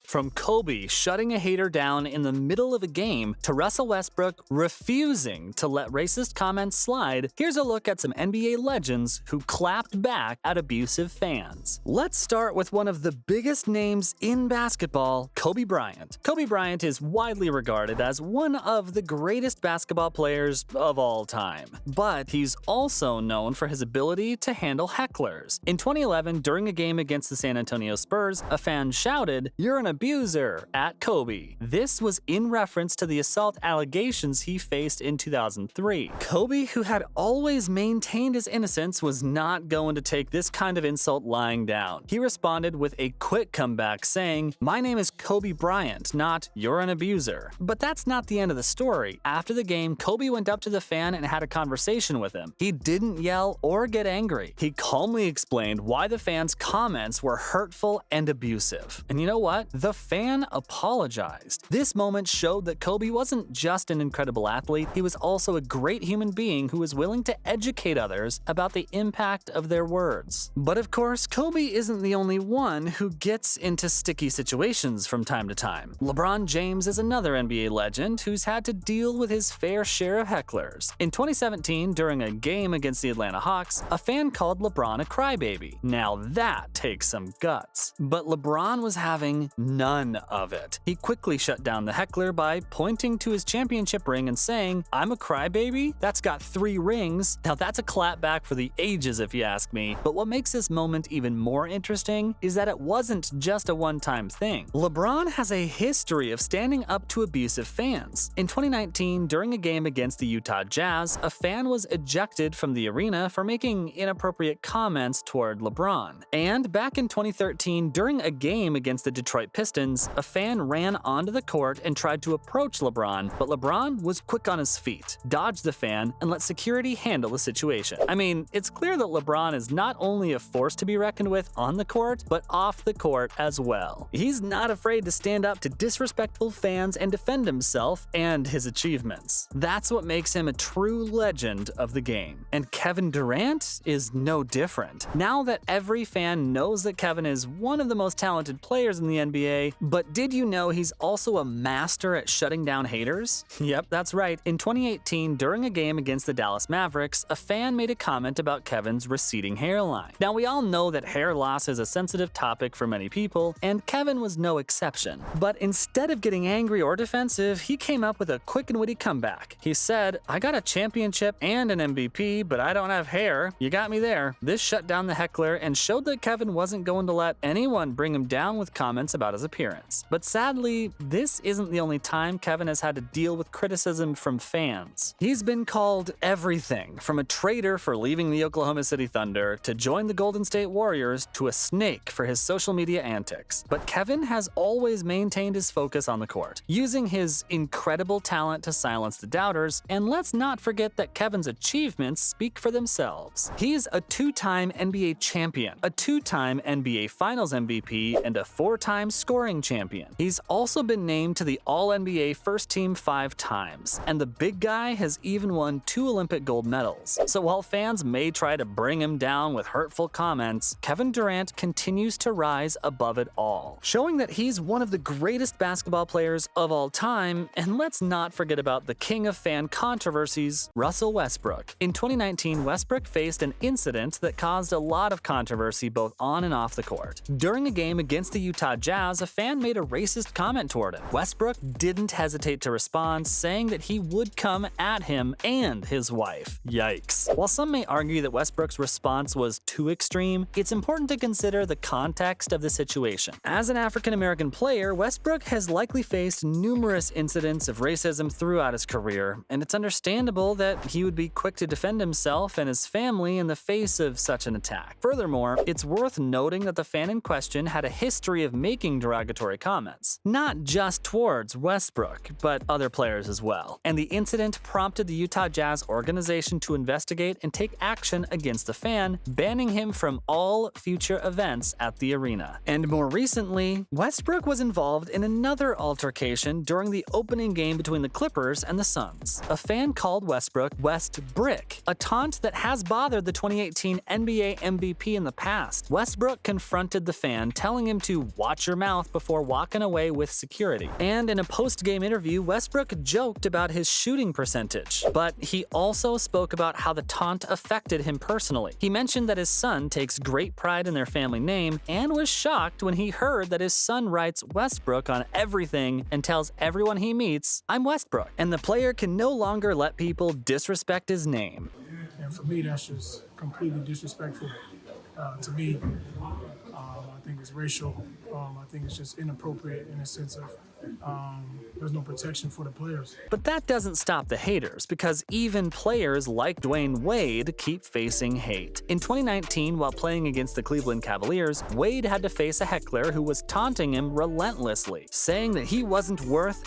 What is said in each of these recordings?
From Kobe shutting a hater down in the middle of a game to Russell Westbrook refusing to let racist comments slide, here's a look at some NBA legends who clapped back at abusive fans. Let's start with one of the biggest names in basketball, Kobe Bryant. Kobe Bryant is widely regarded as one of the greatest basketball players of all time, but he's also known for his ability to handle hecklers. In 2011, during a game against the San Antonio Spurs, a fan shouted, "You're an abuser," at Kobe. This was in reference to the assault allegations he faced in 2003. Kobe, who had always maintained his innocence, was not going to take this kind of insult lying down. He responded with a quick comeback saying, "My name is Kobe Bryant, not you're an abuser." But that's not the end of the story. After the game, Kobe went up to the fan and had a conversation with him. He didn't yell or get angry. He calmly explained why the fan's comments were hurtful and abusive. And you know what? The fan apologized. This moment showed that Kobe wasn't just an incredible athlete, he was also a great human being who was willing to educate others about the impact of their words. But of course, Kobe isn't the only one who gets into sticky situations from time to time. LeBron James is another NBA legend who's had to deal with his fair share of hecklers. In 2017, during a game against the Atlanta Hawks, a fan called LeBron a crybaby. Now that takes some guts. But LeBron was having none of it. He quickly shut down the heckler by pointing to his championship ring and saying, "I'm a crybaby? That's got 3 rings." Now that's a clap back for the ages if you ask me. But what makes this moment even more interesting is that it wasn't just a one-time thing. LeBron has a history of standing up to abusive fans. In 2019, during a game against the Utah Jazz, a fan was ejected from the arena for making inappropriate comments toward LeBron. And back in 2013, during a game against the Detroit Pistons, a fan ran onto the court and tried to approach LeBron, but LeBron was quick on his feet, dodged the fan, and let security handle the situation. I mean, it's clear that LeBron is not only a force to be reckoned with on the court, but off the court as well. He's not afraid to stand up to disrespectful fans and defend himself and his achievements. That's what makes him a true legend of the game. And Kevin Durant is no different. Now that every fan knows that Kevin is one of the most talented players in the NBA, but did you know he's also a master at shutting down haters? Yep, that's right. In 2018, during a game against the Dallas Mavericks, a fan made a comment about Kevin's receding hairline. Now, we all know that hair loss is a sensitive topic for many people, and Kevin was no exception. But instead of getting angry or defensive, he came up with a quick and witty comeback. He said, "I got a championship and an MVP, but I don't have hair. You got me there." This shut down the heckler and showed that Kevin wasn't going to let anyone bring him down with comments about his appearance. But sadly, this isn't the only time Kevin has had to deal with criticism from fans. He's been called everything from a traitor for leaving the Oklahoma City Thunder to join the Golden State Warriors to a snake for his social media antics. But Kevin has always maintained his focus on the court, using his incredible talent to silence the doubters, and let's not forget that Kevin's achievements speak for themselves. He's a 2-time NBA champion, a 2-time NBA Finals MVP, and a 4-time scoring champion. He's also been named to the All-NBA First Team 5 times, and the big guy has even won 2 Olympic gold medals. So while fans may try to bring him down with hurtful comments, Kevin Durant continues to rise above it all, showing that he's one of the greatest basketball players of all time. And let's not forget about the king of fan controversies, Russell Westbrook. In 2019, Westbrook faced an incident that caused a lot of controversy both on and off the court. During a game against the Utah Jazz, a fan made a racist comment toward him. Westbrook didn't hesitate to respond, saying that he would come at him and his wife. Yikes. While some may argue that Westbrook's response was too extreme, it's important to consider the context of the situation. As an African-American player, Westbrook has likely faced numerous incidents of racism throughout his career, and it's understandable that he would be quick to defend himself and his family in the face of such an attack. Furthermore, it's worth noting that the fan in question had a history of making derogatory comments, not just towards Westbrook, but other players as well. And the incident prompted the Utah Jazz organization to investigate and take action against the fan, banning him from all future events at the arena. And more recently, Westbrook was involved in another altercation during the opening game between the Clippers and the Suns. A fan called Westbrook West Brick, a taunt that has bothered the 2018 NBA MVP in the past. Westbrook confronted the fan, telling him to watch your mouth mouth before walking away with security. And in a post-game interview, Westbrook joked about his shooting percentage, but he also spoke about how the taunt affected him personally. He mentioned that his son takes great pride in their family name and was shocked when he heard that his son writes Westbrook on everything and tells everyone he meets, "I'm Westbrook," and the player can no longer let people disrespect his name. And for me, that's just completely disrespectful to me. I think it's racial. I think it's just inappropriate in a sense of there's no protection for the players. But that doesn't stop the haters, because even players like Dwayne Wade keep facing hate. In 2019, while playing against the Cleveland Cavaliers, Wade had to face a heckler who was taunting him relentlessly, saying that he wasn't worth.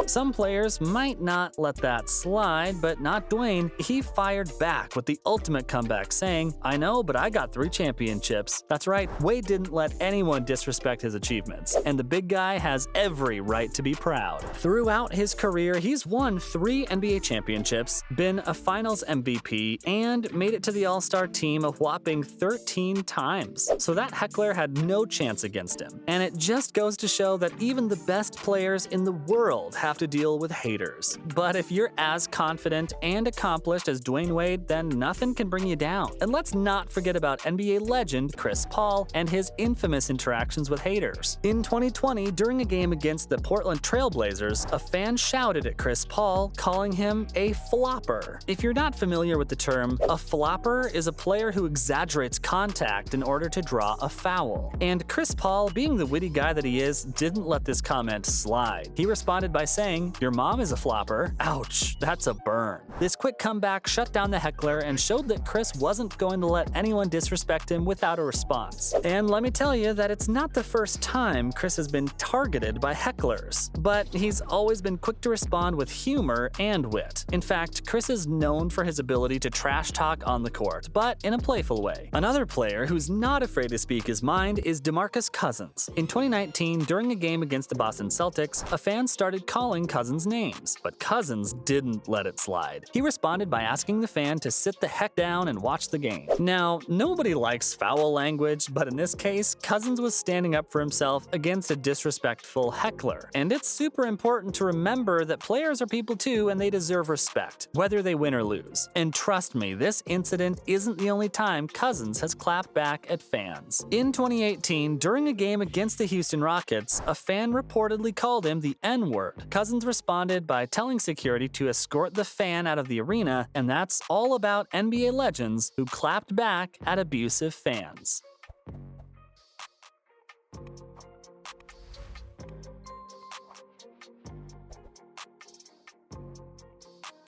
Some players might not let that slide, but not Dwayne. He fired back with the ultimate comeback, saying, "I know, but I got 3 championships." That's right, Wade didn't let anyone disrespect his achievements, and the big guy has every right to be proud. Throughout his career, he's won 3 NBA championships, been a Finals MVP, and made it to the All-Star team a whopping 13 times. So that heckler had no chance against him. And it just goes to show that even the best players in the world have to deal with haters. But if you're as confident and accomplished as Dwayne Wade, then nothing can bring you down. And let's not forget about NBA legend Chris Paul and his infamous interactions with haters. In 2020, during a game against the Portland Trail Blazers, a fan shouted at Chris Paul, calling him a flopper. If you're not familiar with the term, a flopper is a player who exaggerates contact in order to draw a foul. And Chris Paul, being the witty guy that he is, didn't let this comment slide. He responded by saying, "Your mom is a flopper." Ouch, that's a burn. This quick comeback shut down the heckler and showed that Chris wasn't going to let anyone disrespect him without a response. And let me tell you that it's not the first time Chris has been targeted by hecklers, but he's always been quick to respond with humor and wit. In fact, Chris is known for his ability to trash talk on the court, but in a playful way. Another player who's not afraid to speak his mind is DeMarcus Cousins. In 2019, during a game against the Boston Celtics, a fan started calling Cousins names, but Cousins didn't let it slide. He responded by asking the fan to sit the heck down and watch the game. Now, nobody likes foul language, but in this case, Cousins was standing up for himself against a disrespectful heckler. And it's super important to remember that players are people too, and they deserve respect, whether they win or lose. And trust me, this incident isn't the only time Cousins has clapped back at fans. In 2018, during a game against the Houston Rockets, a fan reportedly called him the N-word. Cousins responded by telling security to escort the fan out of the arena, and that's all about NBA legends who clapped back at abusive fans.